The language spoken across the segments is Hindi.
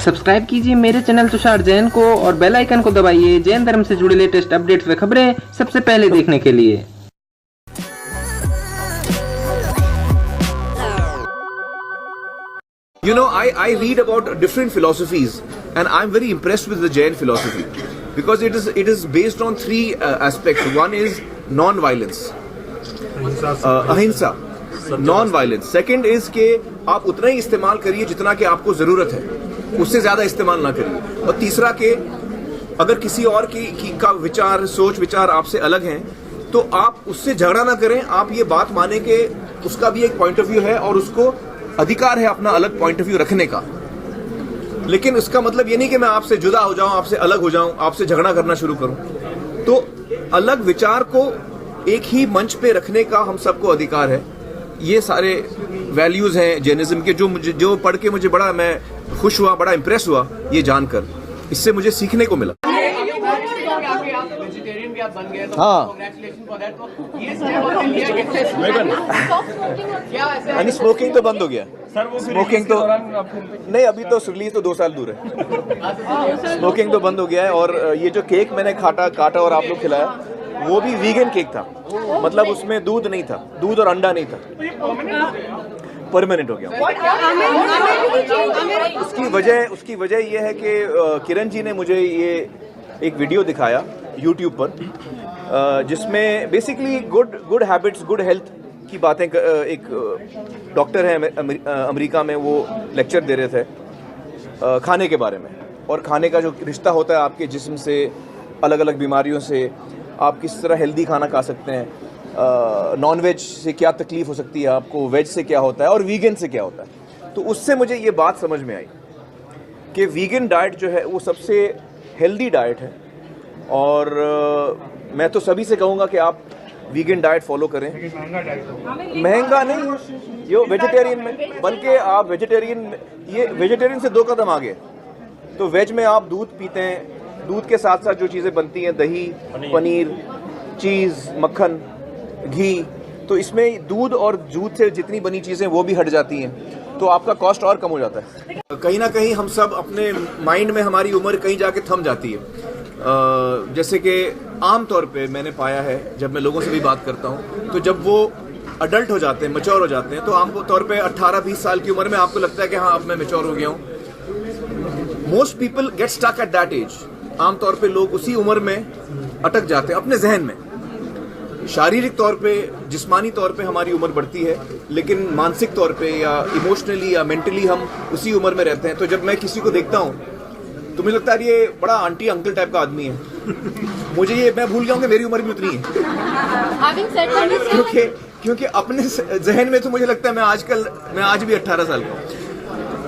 सब्सक्राइब कीजिए मेरे चैनल तुषार जैन को और बेल आइकन को दबाइए जैन धर्म से जुड़े लेटेस्ट अपडेट्स व खबरें सबसे पहले देखने के लिए। You know, I read about different philosophies and I'm very impressed with the Jain philosophy because it is based on three aspects. One is non-violence, अहिंसा, non-violence. Second is कि आप उतना ही इस्तेमाल करिए जितना कि आपको जरूरत है, उससे ज्यादा इस्तेमाल ना करिए। और तीसरा कि अगर किसी और की का विचार, सोच विचार आपसे अलग हैं तो आप उससे झगड़ा ना करें। आप ये बात माने कि उसका भी एक पॉइंट ऑफ व्यू है और उसको अधिकार है अपना अलग पॉइंट ऑफ व्यू रखने का। लेकिन इसका मतलब ये नहीं कि मैं आपसे जुदा हो जाऊं, आपसे अलग हो जाऊं, आपसे झगड़ा करना शुरू करूं। तो अलग विचार को एक ही मंच पे रखने का हम सबको अधिकार है। ये सारे वैल्यूज हैं जैनिज्म के जो पढ़ के मुझे बड़ा मैं खुश हुआ, बड़ा इंप्रेस हुआ ये जानकर। इससे मुझे सीखने को मिला। हाँ, यानी स्मोकिंग तो बंद हो गया। स्मोकिंग तो नहीं, अभी तो रिलीज तो 2 साल दूर है। स्मोकिंग तो बंद हो गया है। और ये जो केक मैंने काटा और आप लोग खिलाया वो भी वीगन केक था, मतलब उसमें दूध नहीं था, दूध और अंडा नहीं था। परमानेंट हो गया। उसकी वजह ये है कि किरण जी ने मुझे ये एक वीडियो दिखाया यूट्यूब पर जिसमें basically good habits, good health की बातें एक डॉक्टर हैं अमेरिका में, वो लेक्चर दे रहे थे खाने के बारे में और खाने का जो रिश्ता होता है आपके जिस्म से, अलग अलग बीमारियों से, आप किस तरह हेल्दी खाना खा सकते हैं, नॉन वेज से क्या तकलीफ हो सकती है आपको, वेज से क्या होता है और वीगन से क्या होता है। तो उससे मुझे ये बात समझ में आई कि वीगन डाइट जो है वो सबसे हेल्दी डाइट है। और मैं तो सभी से कहूँगा कि आप वीगन डाइट फॉलो करें। महंगा नहीं, ये वेजिटेरियन में, बल्कि आप वेजिटेरियन से 2 कदम आगे। तो वेज में आप दूध पीते हैं, दूध के साथ साथ जो चीज़ें बनती हैं, दही, पनीर, चीज़, मक्खन, घी, तो इसमें दूध और दूध से जितनी बनी चीज़ें वो भी हट जाती हैं, तो आपका कॉस्ट और कम हो जाता है। कहीं ना कहीं हम सब अपने माइंड में हमारी उम्र कहीं जाके थम जाती है। जैसे कि आम तौर पे मैंने पाया है जब मैं लोगों से भी बात करता हूँ, तो जब वो अडल्ट हो जाते हैं, मैच्योर हो जाते हैं, तो आम तौर पे 18-20 साल की उम्र में आपको लगता है कि हाँ अब मैं मैच्योर हो गया हूँ। Most people get stuck at that age. आम तौर पे लोग उसी उम्र में अटक जाते हैं अपने जहन में। शारीरिक तौर पे, जिस्मानी तौर पे हमारी उम्र बढ़ती है, लेकिन मानसिक तौर पे या इमोशनली या मेंटली हम उसी उम्र में रहते हैं। तो जब मैं किसी को देखता हूँ तो मुझे लगता है ये बड़ा आंटी अंकल टाइप का आदमी है। मैं भूल गया हूँ कि मेरी उम्र भी उतनी है। क्योंकि अपने जहन में तो मुझे लगता है मैं आज भी 18 साल का हूँ।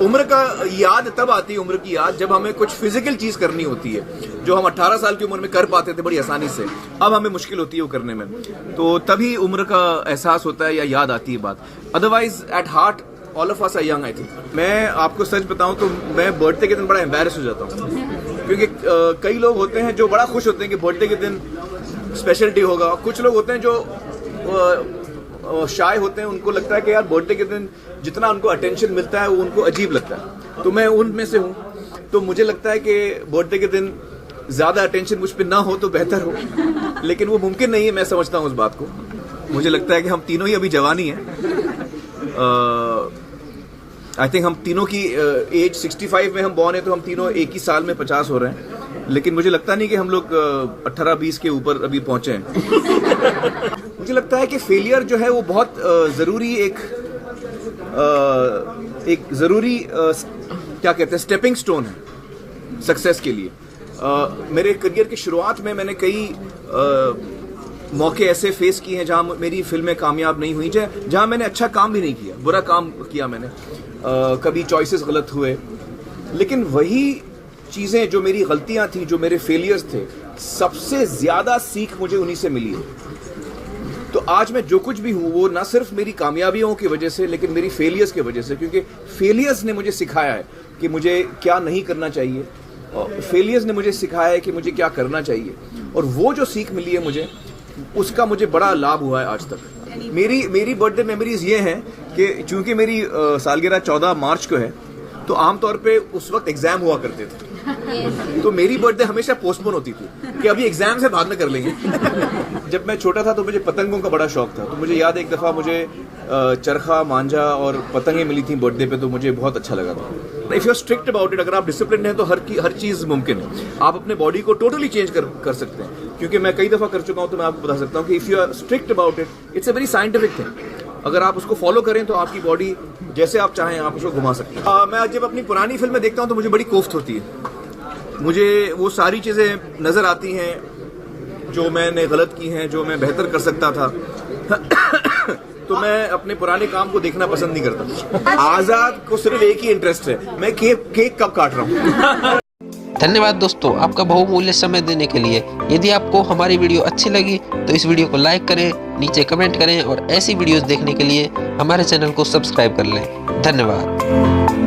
उम्र का याद तब आती है, उम्र की याद, जब हमें कुछ फिजिकल चीज करनी होती है जो हम 18 साल की उम्र में कर पाते थे बड़ी आसानी से, अब हमें मुश्किल होती है वो करने में। तो तभी उम्र का एहसास होता है या याद आती है बात। Otherwise at heart all of us are young, I think. मैं आपको सच बताऊं तो मैं बर्थडे के दिन बड़ा एम्बैरेस हो जाता हूँ, क्योंकि कई लोग होते हैं जो बड़ा खुश होते हैं कि बर्थडे के दिन स्पेशल डे होगा। कुछ लोग होते हैं जो शाय होते हैं, उनको लगता है कि यार बर्थडे के दिन जितना उनको अटेंशन मिलता है वो उनको अजीब लगता है। तो मैं उनमें से हूँ। तो मुझे लगता है कि बर्थडे के दिन ज्यादा अटेंशन मुझ पर ना हो तो बेहतर हो, लेकिन वो मुमकिन नहीं है। मैं समझता हूँ उस बात को। मुझे लगता है कि हम तीनों ही अभी जवानी हैं। आई थिंक हम तीनों की एज 65 में हम बॉर्न है, तो हम तीनों एक ही साल में 50 हो रहे हैं। लेकिन मुझे लगता नहीं कि हम लोग 18-20 के ऊपर अभी पहुंचे हैं। मुझे लगता है कि फेलियर जो है वो बहुत जरूरी एक जरूरी क्या कहते हैं, स्टेपिंग स्टोन है सक्सेस के लिए। मेरे करियर की शुरुआत में मैंने कई मौके ऐसे फेस किए हैं जहां मेरी फिल्में कामयाब नहीं हुई, जहां मैंने अच्छा काम भी नहीं किया, बुरा काम किया मैंने। कभी चॉइसेस गलत हुए, लेकिन वही चीजें जो मेरी गलतियां थी, जो मेरे फेलियर्स थे, सबसे ज्यादा सीख मुझे उन्हीं से मिली है। तो आज मैं जो कुछ भी हूं वो ना सिर्फ मेरी कामयाबियों की वजह से, लेकिन मेरी फेलियर्स की वजह से, क्योंकि फेलियर्स ने मुझे सिखाया है कि मुझे क्या नहीं करना चाहिए, और फेलियर्स ने मुझे सिखाया है कि मुझे क्या करना चाहिए। और वो जो सीख मिली है मुझे, उसका मुझे बड़ा लाभ हुआ है आज तक। मेरी बर्थडे मेमोरीज ये हैं कि चूंकि मेरी सालगिरह 14 मार्च को है, तो आमतौर पे उस वक्त एग्जाम हुआ करते थे, तो मेरी बर्थडे हमेशा पोस्टपोन होती थी कि अभी एग्जाम से बाद में कर लेंगे। जब मैं छोटा था तो मुझे पतंगों का बड़ा शौक था, तो मुझे याद है एक दफ़ा मुझे चरखा, मांझा और पतंगें मिली थी बर्थडे पे, तो मुझे बहुत अच्छा लगा था। If you are strict about it, अगर आप डिसिप्लिन हैं तो हर चीज़ मुमकिन है। आप अपने बॉडी को टोटली चेंज कर सकते हैं, क्योंकि मैं कई दफ़ा कर चुका हूँ, तो मैं आपको बता सकता हूँ कि if you are strict about it, it's a very scientific thing. अगर आप उसको फॉलो करें तो आपकी बॉडी जैसे आप चाहें आप उसको घुमा सकते हैं। मैं जब अपनी पुरानी फिल्में देखता हूँ तो मुझे बड़ी कोफ्त होती है। मुझे वो सारी चीज़ें नज़र आती हैं जो मैंने गलत की हैं, जो मैं बेहतर कर सकता था। तो मैं अपने पुराने काम को देखना पसंद नहीं करता। आज़ाद को सिर्फ एक ही इंटरेस्ट है, मैं केक कब काट रहा हूँ। धन्यवाद दोस्तों आपका बहुमूल्य समय देने के लिए। यदि आपको हमारी वीडियो अच्छी लगी तो इस वीडियो को लाइक करें, नीचे कमेंट करें और ऐसी वीडियोस देखने के लिए हमारे चैनल को सब्सक्राइब कर लें। धन्यवाद।